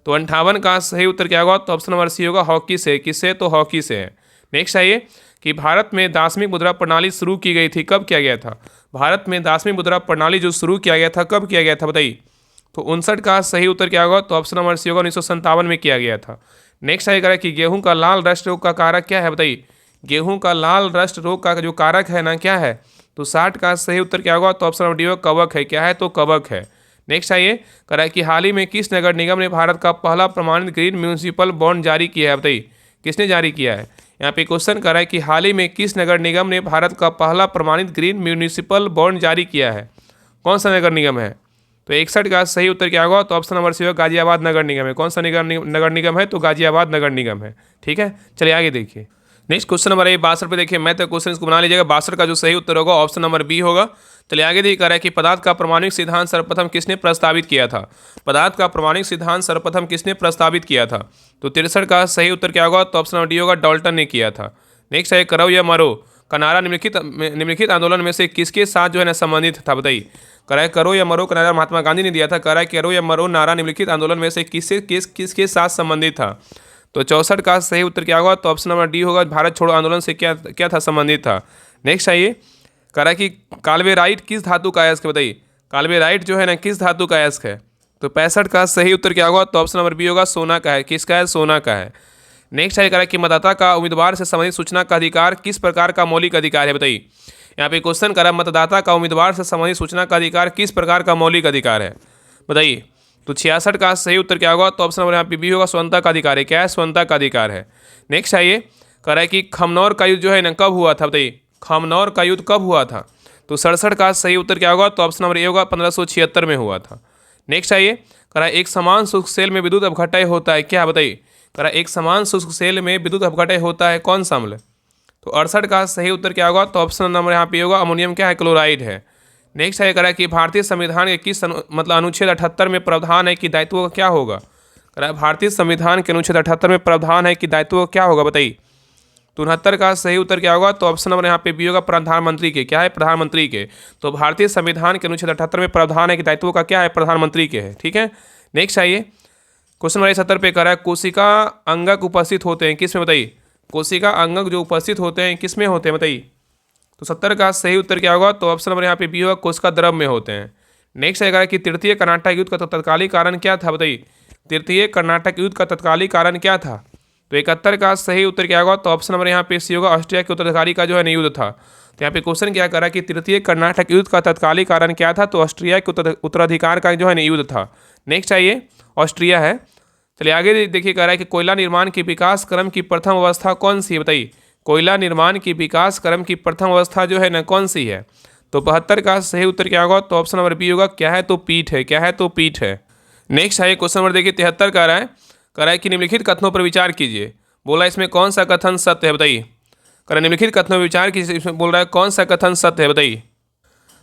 तो 58 का सही उत्तर क्या होगा, तो ऑप्शन नंबर सी होगा, हॉकी से। किससे, तो हॉकी से है। नेक्स्ट आइए कि भारत में दासवीं मुद्रा प्रणाली शुरू की गई थी, कब किया गया था। भारत में दासवीं मुद्रा प्रणाली जो शुरू किया गया था कब किया गया था, बताइए। तो 59 का सही उत्तर क्या होगा? तो ऑप्शन नंबर सी होगा, 1957 में किया गया था। नेक्स्ट आगे करें कि गेहूं का लाल रस्ट रोग का कारक क्या है, बताइए। गेहूं का लाल रस्ट रोग का जो कारक है ना, क्या है? तो 60 का सही उत्तर क्या होगा? तो ऑप्शन नंबर डी होगा, कवक है। क्या है? तो कवक है। नेक्स्ट आइए करें कि हाल ही में किस नगर निगम ने भारत का पहला प्रमाणित ग्रीन म्यूनिसिपल बॉन्ड जारी किया है, बताइए। किसने जारी किया है? यहाँ पे क्वेश्चन कर रहा है कि हाल ही में किस नगर निगम ने भारत का पहला प्रमाणित ग्रीन म्यूनिसिपल बॉन्ड जारी किया है? कौन सा नगर निगम है? तो 61 का सही उत्तर क्या होगा? तो ऑप्शन नंबर सी होगा, गाजियाबाद नगर निगम है। कौन सा नगर निगम है? तो गाजियाबाद नगर निगम है। ठीक है, चलिए आगे देखिए। नेक्स्ट क्वेश्चन नंबर 62 पे देखिए, मैं तो क्वेश्चन इसको बना लीजिएगा। 62 का जो सही उत्तर होगा ऑप्शन नंबर बी होगा। चलिए आगे देखिए, कह रहा है कि पदार्थ का प्रमाणिक सिद्धांत सर्वप्रथम किसने प्रस्तावित किया था? पदार्थ का प्रमाणिक सिद्धांत सर्वप्रथम किसने प्रस्तावित किया था? तो 63 का सही उत्तर क्या होगा? तो ऑप्शन नंबर डी होगा, डाल्टन ने किया था। नेक्स्ट है, करो या मरो का नारा निम्नलिखित आंदोलन में से किसके साथ जो है ना संबंधित था, बताइए। कह करो या मरो का नारा महात्मा गांधी ने दिया था। कह रहा है करो या मरो नारा निम्नलिखित आंदोलन में से किसके साथ संबंधित था? तो 64 का सही उत्तर क्या होगा? तो ऑप्शन नंबर डी होगा, भारत छोड़ो आंदोलन से क्या क्या था संबंधित था। नेक्स्ट आइए, कह रहा है कि काल्वेराइट किस धातु का अयस्क है, बताइए। काल्वेराइट जो है ना किस धातु का अयस्क है? तो 65 का सही उत्तर क्या होगा? तो ऑप्शन नंबर बी होगा, सोना का है। किसका है? सोना का है। नेक्स्ट है, कह रहा है कि मतदाता का उम्मीदवार से संबंधित सूचना का अधिकार किस प्रकार का मौलिक अधिकार है, बताइए। यहाँ पे क्वेश्चन कर रहा है, मतदाता का उम्मीदवार से संबंधित सूचना का अधिकार किस प्रकार का मौलिक अधिकार है, बताइए। तो 66 का सही उत्तर क्या होगा? तो ऑप्शन नंबर यहाँ पे बी होगा, स्वतंत्रता का अधिकार है। क्या है? स्वतंत्रता का अधिकार है। नेक्स्ट आइए, कह रहा है कि खमनौर का युद्ध जो है ना कब हुआ था, बताइए। खमनौर का युद्ध कब हुआ था? तो 67 का सही उत्तर क्या होगा? तो ऑप्शन नंबर ए होगा, 1576 में हुआ था। नेक्स्ट आइए, कह रहा है एक समान शुष्क सेल में विद्युत अपघटय होता है, क्या, बताइए। कह रहा है एक समान शुष्क सेल में विद्युत अपघटय होता है, कौन सा अम्ल? तो 68 का सही उत्तर क्या होगा? तो ऑप्शन नंबर यहाँ पे होगा, अमोनियम क्या है? क्लोराइड है। नेक्स्ट है, कह रहा है कि भारतीय संविधान के किस मतलब अनुच्छेद 78 में प्रावधान है कि दायित्व का क्या होगा? कह रहा है भारतीय संविधान के अनुच्छेद 78 में प्रावधान है कि दायित्व का क्या होगा, बताइए। तो 69 का सही उत्तर क्या होगा? तो ऑप्शन नंबर यहाँ पे बी होगा, प्रधानमंत्री के। क्या है? प्रधानमंत्री के। तो भारतीय संविधान के अनुच्छेद 78 में प्रावधान है कि दायित्व का क्या है? प्रधानमंत्री के है। ठीक है, नेक्स्ट आइए, क्वेश्चन नंबर 70 पे कह रहा है कोशिका अंगक उपस्थित होते हैं किस में, बताइए। कोशिका अंगक जो उपस्थित होते हैं किस में होते हैं, बताइए। तो 70 का सही उत्तर क्या होगा? तो ऑप्शन नंबर यहाँ पे बी होगा, कोशिका द्रव में होते हैं। नेक्स्ट आएगा कि तृतीय कर्नाटक युद्ध का तत्कालीन कारण क्या था, बताइए। तृतीय कर्नाटक युद्ध का तत्कालीन कारण क्या था? तो 71 का सही उत्तर क्या होगा? तो ऑप्शन नंबर यहाँ पे सी होगा, ऑस्ट्रिया के उत्तराधिकारी का जो है युद्ध था। तो यहाँ पे क्वेश्चन क्या करा कि तृतीय कर्नाटक युद्ध का तत्कालीन कारण क्या था? तो ऑस्ट्रिया के उत्तराधिकार का जो है युद्ध था। नेक्स्ट आइए, ऑस्ट्रिया है। चलिए आगे देखिए, कह रहा है कि कोयला निर्माण के विकास क्रम की प्रथम अवस्था कौन सी है, बताइए। कोयला निर्माण की विकास क्रम की प्रथम अवस्था जो है ना कौन सी है? तो 72 का सही उत्तर क्या होगा? तो ऑप्शन नंबर बी होगा, क्या है? तो पीठ है। क्या है? तो पीठ है। नेक्स्ट है क्वेश्चन नंबर देखिए 73 का रहा है, कह रहा है कि निम्नलिखित कथनों पर विचार कीजिए। बोला इसमें कौन सा कथन सत्य है, बताइए। कह रहा है निम्नलिखित कथनों पर विचार कीजिए, इसमें बोल रहा है कौन सा कथन सत्य है, बताइए।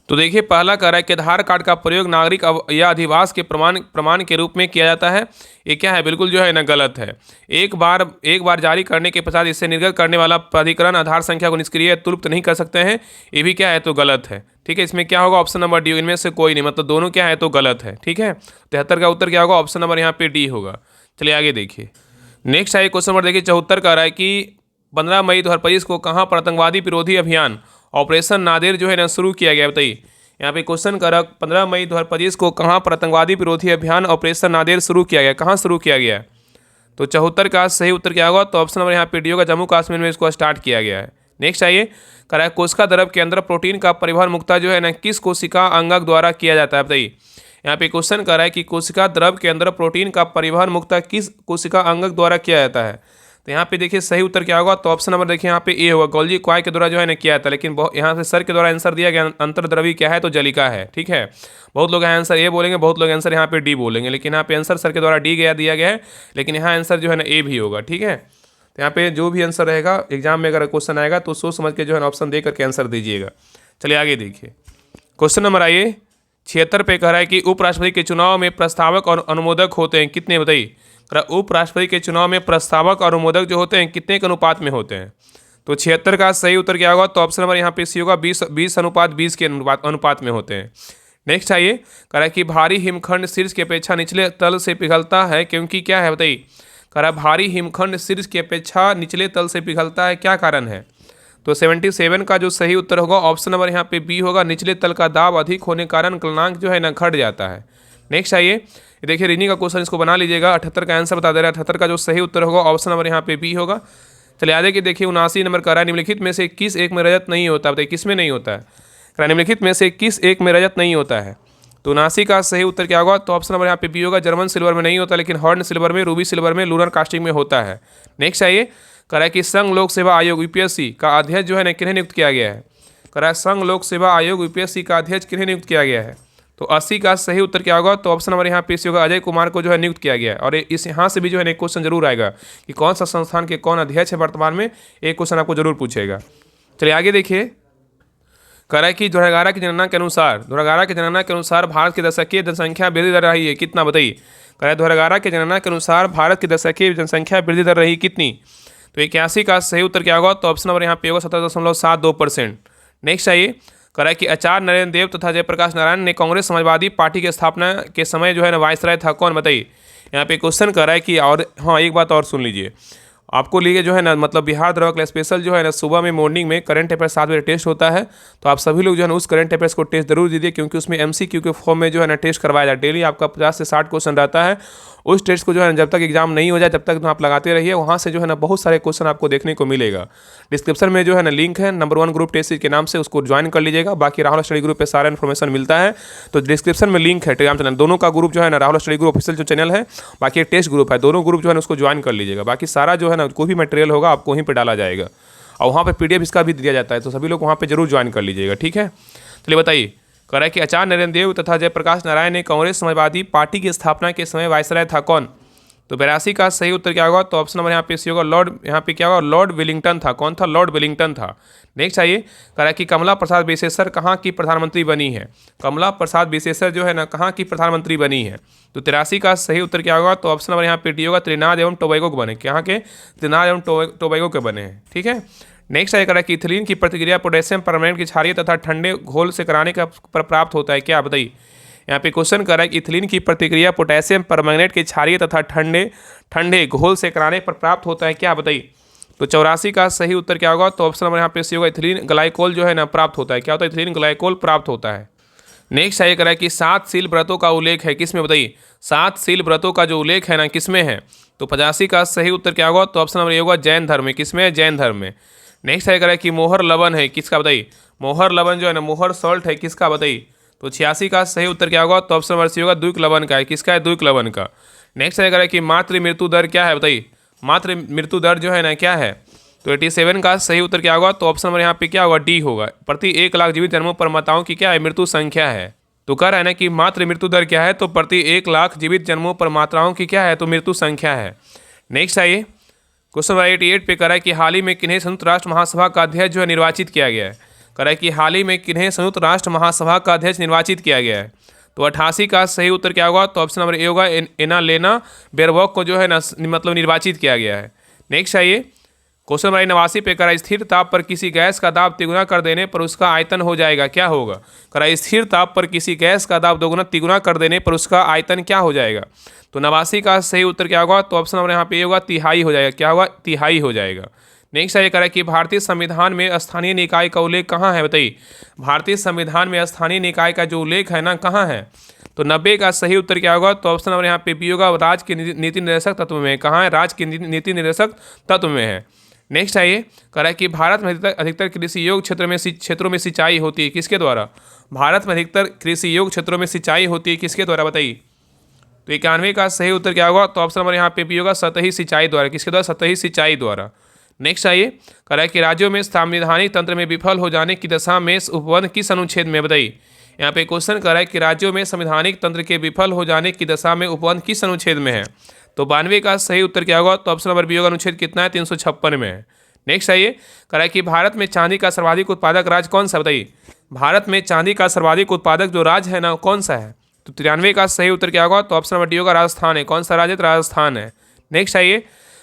तो देखिए पहला कह रहा है कि आधार कार्ड का प्रयोग नागरिक या अधिवास के प्रमाण के रूप में किया जाता है, ये क्या है? बिल्कुल जो है ना गलत है। एक बार जारी करने के पश्चात इससे निर्गत करने वाला प्राधिकरण आधार संख्या को निष्क्रिय तुरंत नहीं कर सकते हैं, ये भी क्या है? तो गलत है। ठीक है, इसमें क्या होगा? ऑप्शन नंबर डी, इनमें से कोई नहीं, मतलब दोनों क्या है? तो गलत है। ठीक है, 73 का उत्तर क्या होगा? ऑप्शन नंबर यहाँ पे डी होगा। चलिए आगे देखिए, नेक्स्ट आइए क्वेश्चन नंबर देखिए 74 का रहा है कि 15 मई 2025 को कहाँ पर आतंकवादी विरोधी अभियान ऑपरेशन नादेर जो है ना शुरू किया गया, बताइए। यहाँ पे क्वेश्चन करा 15 मई 2025 को कहाँ पर आतंकवादी विरोधी अभियान ऑपरेशन नादेर शुरू किया गया, कहाँ शुरू किया गया? तो 74 का सही उत्तर क्या होगा? तो ऑप्शन नंबर यहाँ पे डी होगा, जम्मू कश्मीर में इसको स्टार्ट किया गया है। नेक्स्ट आइए, कह रहा है कोशिका द्रव के अंदर प्रोटीन का परिवहन मुक्ता जो है ना किस कोशिका अंगक द्वारा किया जाता है, बताइए। यहाँ पे क्वेश्चन कर रहा है कि कोशिका द्रव के अंदर प्रोटीन का परिवहन मुक्ता किस कोशिका अंगक द्वारा किया जाता है? तो यहाँ पे देखिए सही उत्तर क्या होगा? तो ऑप्शन नंबर देखिए यहाँ पे ए होगा, गोल्जी क्वाय के द्वारा जो है ना किया था, लेकिन यहाँ से सर के द्वारा आंसर दिया गया अंतर्द्रवी क्या है? तो जलिका है। ठीक है, बहुत लोग आंसर ए बोलेंगे, बहुत लोग आंसर यहाँ पे डी बोलेंगे, लेकिन यहाँ पे आंसर सर के द्वारा डी दिया गया है, लेकिन यहाँ आंसर जो है ना ए भी होगा। ठीक है, तो यहाँ पे जो भी आंसर रहेगा एग्जाम में अगर क्वेश्चन आएगा तो सोच समझ के जो है ना ऑप्शन दे करके आंसर दीजिएगा। चलिए आगे देखिए, क्वेश्चन नंबर आइए 76 पे कह रहा है कि उपराष्ट्रपति के चुनाव में प्रस्तावक और अनुमोदक होते हैं कितने, बताइए। उपराष्ट्रपति के चुनाव में प्रस्तावक और अनुमोदक जो होते हैं कितने के अनुपात में होते हैं? तो 76 का सही उत्तर क्या होगा? तो ऑप्शन नंबर यहाँ पे सी होगा, 20:20 के अनुपात में होते हैं। नेक्स्ट आइए, कह रहा है कि भारी हिमखंड शीर्ष की अपेक्षा निचले तल से पिघलता है क्योंकि क्या है, बताइए। कह रहा है भारी हिमखंड शीर्ष की अपेक्षा निचले तल से पिघलता है, क्या कारण है? तो 77 का जो सही उत्तर होगा ऑप्शन नंबर यहाँ पे बी होगा, निचले तल का दाब अधिक होने के कारण गलनांक जो है ना घट जाता है। नेक्स्ट आइए, ये देखिए रीजनिंग का क्वेश्चन, इसको बना लीजिएगा। 78 का आंसर बता दे रहा है। 78 का जो सही उत्तर होगा ऑप्शन नंबर यहाँ पे बी होगा। चलिए आगे की देखिए, 79 नंबर का निम्नलिखित में से किस एक में रजत नहीं होता, बताइए किस में नहीं होता है। निम्नलिखित में से किस एक में रजत नहीं होता है। तो 79 का सही उत्तर क्या होगा, तो ऑप्शन नंबर यहाँ पे बी होगा। जर्मन सिल्वर में नहीं होता, लेकिन हॉर्न सिल्वर में, रूबी सिल्वर में, लूनर कास्टिंग में होता है। नेक्स्ट आइए, कह रहा है कि संघ लोक सेवा आयोग यूपीएससी का अध्यक्ष जो है ना किन्हें नियुक्त किया गया है। कह रहा है संघ लोक सेवा आयोग यूपीएससी का अध्यक्ष किन्हें नियुक्त किया गया है। तो 80 का सही उत्तर क्या होगा, तो ऑप्शन नंबर यहाँ पे होगा, अजय कुमार को जो है नियुक्त किया गया है। और इस यहाँ से भी जो है एक क्वेश्चन जरूर आएगा कि कौन सा संस्थान के कौन अध्यक्ष है वर्तमान में, एक क्वेश्चन आपको जरूर पूछेगा। चलिए आगे देखिए, कह रहा है कि 2011 की जनगणना के अनुसार भारत की दशकीय जनसंख्या वृद्धि दर रही है कितना, बताइए। कह रहा है 2011 की जनगणना के अनुसार भारत की दशकीय जनसंख्या वृद्धि दर रही कितनी। तो 81 का सही उत्तर क्या होगा, तो ऑप्शन नंबर यहाँ पे होगा 17.72%। नेक्स्ट आइए, कह रहा है कि आचार्य नरेंद्र देव तथा जयप्रकाश नारायण ने कांग्रेस समाजवादी पार्टी की स्थापना के समय जो है ना वायसराय था कौन, बताइए। यहाँ पे क्वेश्चन कर रहा है कि, और हाँ एक बात और सुन लीजिए, आपको लिए जो है ना मतलब बिहार दरअसल क्लास स्पेशल जो है ना सुबह में मॉर्निंग में करंट अफेयर्स 7 बजे टेस्ट होता है। तो आप सभी लोग जो है ना उस करंट अफेयर्स को टेस्ट जरूर दीजिए, क्योंकि उसमें एमसीक्यू के फॉर्म में जो है ना टेस्ट करवाया जाए। डेली आपका 50 से 60 क्वेश्चन रहता है। उस टेस्ट को जो है ना जब तक एग्जाम नहीं हो जाए तब तक आप लगाते रहिए, वहाँ से जो है ना बहुत सारे क्वेश्चन आपको देखने को मिलेगा। डिस्क्रिप्शन में जो है ना लिंक है नंबर 1 ग्रुप टेस्ट के नाम से, उसको ज्वाइन कर लीजिएगा। बाकी राहुल स्टडी ग्रुप पे सारा इन्फॉर्मेशन मिलता है। तो डिस्क्रिप्शन में लिंक है टेलीग्राम चैनल, दोनों का ग्रुप जो है ना राहुल स्टडी ग्रुप ऑफिशियल जो चैनल है, बाकी एक टेस्ट ग्रुप है, दोनों ग्रुप जो है ना उसको ज्वाइन कर लीजिएगा। बाकी सारा जो है ना कोई भी मटेरियल होगा आपको वहीं पर डाला जाएगा, और वहाँ पर PDF इसका भी दिया जाता है। तो सभी लोग वहाँ पर जरूर ज्वाइन कर लीजिएगा, ठीक है। चलिए बताइए, कह रहा है कि आचार्य नरेंद्र देव तथा जयप्रकाश नारायण ने कांग्रेस समाजवादी पार्टी की स्थापना के समय वायसराय था कौन। तो 82 का सही उत्तर क्या होगा, तो ऑप्शन नंबर यहाँ पे सी होगा, लॉर्ड, यहाँ पे क्या होगा, लॉर्ड वेलिंगटन था। कौन था, लॉर्ड वेलिंगटन था। नेक्स्ट आइए, कह रहा है कि कमला प्रसाद विशेषर कहाँ की प्रधानमंत्री बनी है। कमला प्रसाद विशेषर जो है ना कहाँ की प्रधानमंत्री बनी है। तो 83 का सही उत्तर क्या होगा, तो ऑप्शन नंबर यहाँ पे डी होगा, त्रिनाद एवं टोबैगो के बने, कहाँ के, त्रिनाद एवं टोबैगो के बने हैं, ठीक है। नेक्स्ट आइए, कह रहा है कि इथिलीन की प्रतिक्रिया पोटेशियम परमैंगनेट की क्षारीय तथा ठंडे घोल से कराने का पर प्राप्त होता है क्या, बताइए। यहाँ पे क्वेश्चन कर रहा है कि इथिलीन की प्रतिक्रिया पोटेशियम परमैंगनेट के क्षारीय तथा ठंडे घोल से कराने पर प्राप्त होता है क्या, बताइए। तो 84 का सही उत्तर क्या होगा, तो ऑप्शन नंबर यहाँ पे सी होगा, इथिलीन ग्लाइकोल जो है ना प्राप्त होता है। क्या होता है, इथिलीन ग्लाइकोल प्राप्त होता है। नेक्स्ट आइए, कर रहा है कि 7 शील व्रतों का उल्लेख है किसमें, बताइए। 7 शील व्रतों का जो उल्लेख है ना किसमें है। तो 85 का सही उत्तर क्या होगा, तो ऑप्शन नंबर ये होगा, जैन धर्म में। किसमें है, जैन धर्म में। नेक्स्ट आइए, कर रहा है कि मोहर लवन है किसका, बताइए। मोहर लवन जो है ना, मोहर सॉल्ट है किसका, बताइए। तो 86 का सही उत्तर क्या होगा, तो ऑप्शन नंबर सी होगा, द्विक लवन का है। किसका है, द्विक लवन का। नेक्स्ट आएगा कि मातृ मृत्यु दर क्या है, बताइए। मातृ मृत्यु दर जो है ना क्या है। तो 87 का सही उत्तर क्या होगा, तो ऑप्शन नंबर यहाँ पे क्या होगा, डी होगा। प्रति 1 लाख जीवित जन्मों पर माताओं की क्या है, मृत्यु संख्या है। तो कह रहा है ना कि मातृ मृत्यु दर क्या है, तो प्रति 1 लाख जीवित जन्मों पर माताओं की क्या है, तो मृत्यु संख्या है। नेक्स्ट आइए, क्वेश्चन नंबर 88 पे कह रहा है कि हाल ही में किन्हें संयुक्त राष्ट्र महासभा का अध्यक्ष जो है निर्वाचित किया गया है। कह रहा है कि हाल ही में किन्हें संयुक्त राष्ट्र महासभा का अध्यक्ष निर्वाचित किया गया है। तो 88 का सही उत्तर क्या होगा, तो ऑप्शन नंबर ए होगा, एनालेना बेरबॉक को जो है ना मतलब निर्वाचित किया गया है। नेक्स्ट आइए, क्वेश्चन नंबर 89 पे करा, स्थिर ताप पर किसी गैस का दाब तिगुना कर देने पर उसका आयतन हो जाएगा, क्या होगा। करा, स्थिर ताप पर किसी गैस का दाब तिगुना कर देने पर उसका आयतन क्या हो जाएगा। तो 89 का सही उत्तर क्या होगा, तो ऑप्शन नंबर यहाँ पे होगा, तिहाई हो जाएगा। क्या होगा, तिहाई हो जाएगा। नेक्स्ट आइए, कह रहा है कि भारतीय संविधान में स्थानीय निकाय का उल्लेख कहाँ है, बताइए। भारतीय संविधान में स्थानीय निकाय का जो उल्लेख है ना कहाँ है। तो 90 का सही उत्तर क्या होगा, तो ऑप्शन नंबर यहाँ पे बी होगा, राज्य के नीति निर्देशक तत्व में। कहाँ है, राज्य के नीति निर्देशक तत्व में है। नेक्स्ट आइए, कह रहा है कि भारत में अधिकतर कृषि योग्य क्षेत्रों में सिंचाई होती है किसके द्वारा। भारत में अधिकतर कृषि योग्य क्षेत्रों में सिंचाई होती है किसके द्वारा, बताइए। तो 91 का सही उत्तर क्या होगा, तो ऑप्शन नंबर यहाँ पे बी होगा, सतही सिंचाई द्वारा। किसके द्वारा, सतही सिंचाई द्वारा। नेक्स्ट आइए, कह रहा है कि राज्यों में संवैधानिक तंत्र में विफल हो जाने की दशा में उपबंध किस अनुच्छेद में, बताइए। यहाँ पे क्वेश्चन कर रहा है कि राज्यों में संवैधानिक तंत्र के विफल हो जाने की दशा में उपबंध किस अनुच्छेद में है। तो 92 का सही उत्तर क्या होगा, तो ऑप्शन नंबर बी होगा, अनुच्छेद कितना है, 356 में है। नेक्स्ट आइए, कह रहा है कि भारत में चांदी का सर्वाधिक उत्पादक राज्य कौन सा, बताइए। भारत में चांदी का सर्वाधिक उत्पादक जो राज्य है ना कौन सा है। तो 93 का सही उत्तर क्या होगा, तो ऑप्शन नंबर डी होगा, राजस्थान है। कौन सा राज्य, राजस्थान है। नेक्स्ट आइए,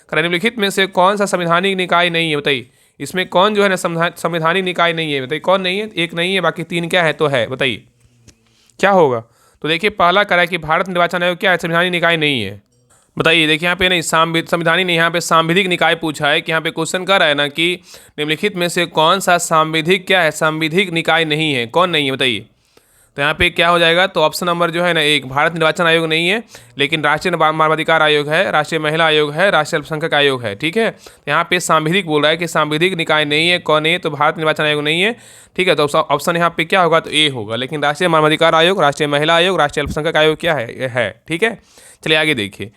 निम्नलिखित में से कौन सा संवैधानिक निकाय नहीं है, बताइए। इसमें कौन जो है ना संवैधानिक निकाय नहीं है, बताइए कौन नहीं है। एक नहीं है, बाकी 3 क्या है, तो है, बताइए क्या होगा। तो देखिए पहला कह रहा है कि भारत निर्वाचन आयोग क्या है, संवैधानिक निकाय नहीं है। बताइए, देखिए यहाँ पे नहीं संवैधानिक नहीं, यहाँ पे सांविधिक निकाय पूछा है कि यहाँ पे क्वेश्चन कर रहा है ना कि निम्नलिखित में से कौन सा सांविधिक क्या है, सांविधिक निकाय नहीं है, कौन नहीं है, बताइए। तो यहाँ पे क्या हो जाएगा, तो ऑप्शन नंबर जो है ना 1 भारत निर्वाचन आयोग नहीं है, लेकिन राष्ट्रीय मानवाधिकार आयोग है, राष्ट्रीय महिला आयोग है, राष्ट्रीय अल्पसंख्यक आयोग है। ठीक है, तो यहाँ पे सांविधिक बोल रहा है कि सांविधिक निकाय नहीं है, कौन नहीं है, तो भारत निर्वाचन आयोग नहीं है। ठीक है, तो ऑप्शन यहाँ पे क्या होगा, तो ए होगा। लेकिन राष्ट्रीय मानवाधिकार आयोग, राष्ट्रीय महिला आयोग, राष्ट्रीय अल्पसंख्यक आयोग क्या है। ठीक है, चलिए आगे देखिए।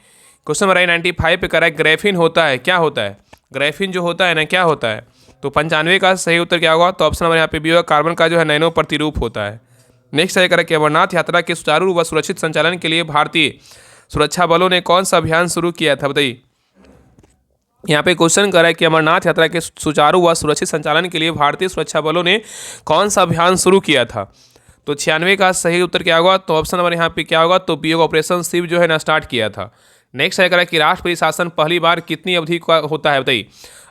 क्वेश्चन नंबर 95 पे करा है ग्रेफिन होता है, क्या होता है, ग्रेफिन जो होता है ना क्या होता है, तो 95 का सही उत्तर क्या होगा, तो ऑप्शन नंबर यहाँ पे बी होगा, कार्बन का जो है नैनो प्रतिरूप होता है। नेक्स्ट है करा कि अमरनाथ यात्रा के सुचारू व सुरक्षित संचालन के लिए भारतीय सुरक्षा बलों ने कौन सा अभियान शुरू किया था, बताइए। यहाँ पे क्वेश्चन कर रहा है कि अमरनाथ यात्रा के सुचारू व सुरक्षित संचालन के लिए भारतीय सुरक्षा बलों ने कौन सा अभियान शुरू किया था, तो 96 का सही उत्तर क्या होगा, तो ऑप्शन नंबर यहाँ पे क्या होगा, तो बी होगा, ऑपरेशन शिव जो है ना स्टार्ट किया था। नेक्स्ट है करा कि राष्ट्रपति शासन पहली बार कितनी अवधि का होता है, बताइए।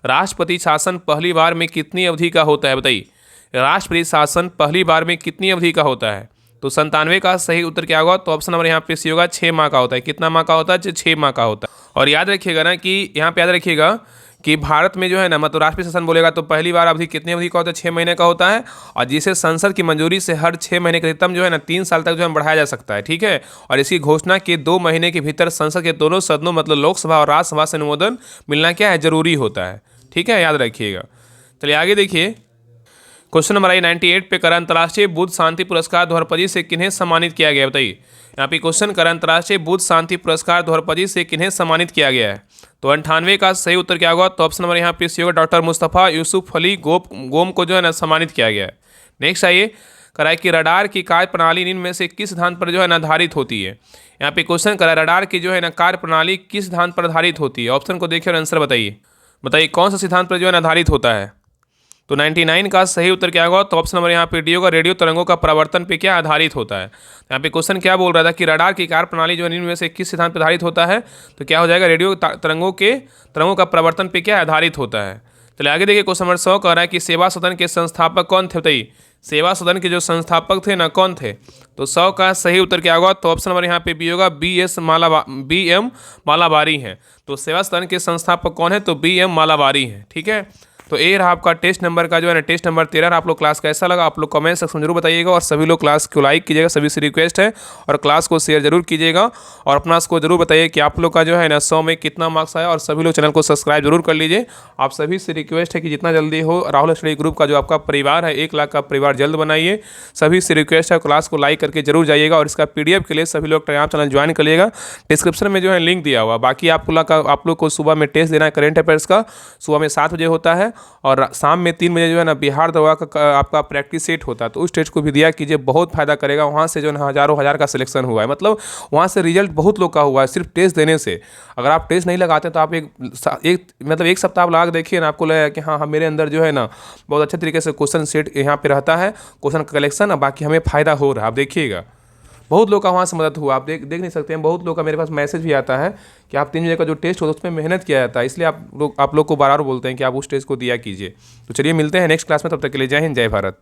राष्ट्रपति शासन पहली बार में कितनी अवधि का होता है, बताइए। राष्ट्रपति शासन पहली बार में कितनी अवधि का होता है, तो 97 का सही उत्तर क्या होगा, तो ऑप्शन नंबर यहाँ पे सी होगा, 6 माह का होता है। कितना माह का होता है, 6 माह का होता है। और याद रखिएगा ना कि यहाँ पे याद रखिएगा कि भारत में जो है ना मतलब राष्ट्रपति शासन बोलेगा तो पहली बार अवधि कितनी अवधि का होता है, 6 महीने का होता है। और जिसे संसद की मंजूरी से हर 6 महीने के अधिकतम जो है ना 3 साल तक जो है बढ़ाया जा सकता है। ठीक है, और इसकी घोषणा के 2 महीने के भीतर संसद के दोनों सदनों मतलब लोकसभा और राज्यसभा से अनुमोदन मिलना क्या है, जरूरी होता है। ठीक है, याद रखिएगा। चलिए आगे देखिए। क्वेश्चन नंबर 98 पे करा अंतर्राष्ट्रीय बुद्ध शांति पुरस्कार 2025 से किन्हें सम्मानित किया गया, बताइए। यहाँ पे क्वेश्चन करा अंतर्राष्ट्रीय बुद्ध शांति पुरस्कार 2025 से किन्हें सम्मानित किया गया है, तो 98 का सही उत्तर क्या होगा, तो ऑप्शन नंबर यहाँ पे सी होगा, डॉक्टर मुस्तफ़ा यूसुफ अली गोम को जो है ना सम्मानित किया गया है। नेक्स्ट आइए करा कि रडार की कार्य प्रणाली निम्न में से किस सिद्धांत पर जो है ना आधारित होती है। यहाँ पे क्वेश्चन करा रडार की जो है ना कार्य प्रणाली किस सिद्धांत पर आधारित होती है, ऑप्शन को देखिए और आंसर बताइए कौन सा सिद्धांत पर जो है ना आधारित होता है। तो 99 का सही उत्तर क्या होगा, तो ऑप्शन नंबर यहाँ पे डी होगा, रेडियो तरंगों का परावर्तन पे क्या आधारित होता है। यहाँ पे क्वेश्चन क्या बोल रहा था कि रडार की कार्य प्रणाली जो निम्न में से किस सिद्धांत पर आधारित होता है, तो क्या हो जाएगा, रेडियो तरंगों का परावर्तन पे क्या आधारित होता है। चलिए आगे देखिए। क्वेश्चन नंबर 100 कह रहा है कि सेवा सदन के संस्थापक कौन थे, बताइए। सेवा सदन के जो संस्थापक थे ना कौन थे, तो 100 का सही उत्तर क्या होगा, तो ऑप्शन नंबर यहाँ पे बी होगा, BM मालाबारी हैं। तो सेवा सदन के संस्थापक कौन है, तो BM मालाबारी हैं। ठीक है, तो ये रहा आपका टेस्ट नंबर का जो है ना टेस्ट नंबर 13। आप लोग क्लास कैसा लगा आप लोग कमेंट सेक्शन में जरूर बताइएगा, और सभी लोग क्लास को लाइक कीजिएगा, सभी से रिक्वेस्ट है, और क्लास को शेयर जरूर कीजिएगा, और अपना स्कोर जरूर बताइए कि आप लोग का जो है ना 100 में कितना मार्क्स आया, और सभी लोग चैनल को सब्सक्राइब जरूर कर लीजिए। आप सभी से रिक्वेस्ट है कि जितना जल्दी हो राहुल स्टडी ग्रुप का जो आपका परिवार है 1 लाख का परिवार जल्द बनाइए। सभी से रिक्वेस्ट है क्लास को लाइक करके जरूर जाइएगा, और इसका PDF के लिए सभी लोग टेलीग्राम चैनल ज्वाइन कर लीजिएगा, डिस्क्रिप्शन में जो है लिंक दिया हुआ। बाकी आप लोग को सुबह में टेस्ट देना है करेंट अफेयर्स का, सुबह में 7 बजे होता है, और शाम में 3 बजे जो है ना बिहार दवा का आपका प्रैक्टिस सेट होता है, तो उस टेस्ट को भी दिया कीजिए, बहुत फायदा करेगा। वहाँ से जो है हज़ारों हज़ार का सिलेक्शन हुआ है, मतलब वहाँ से रिजल्ट बहुत लोग का हुआ है सिर्फ टेस्ट देने से। अगर आप टेस्ट नहीं लगाते तो आप एक सप्ताह आप लगा के देखिए ना, आपको लगेगा कि हाँ मेरे अंदर जो है ना बहुत अच्छे तरीके से क्वेश्चन सेट यहाँ पे रहता है, क्वेश्चन का कलेक्शन, और बाकी हमें फ़ायदा हो रहा है। आप देखिएगा बहुत लोग का वहाँ से मदद हुआ, आप देख नहीं सकते हैं। बहुत लोग का मेरे पास मैसेज भी आता है कि आप 3 बजे का जो टेस्ट होता है उसमें मेहनत किया जाता है, इसलिए आप लोग को बार बार बोलते हैं कि आप उस टेस्ट को दिया कीजिए। तो चलिए मिलते हैं नेक्स्ट क्लास में, तब तक के लिए जय हिंद, जय भारत।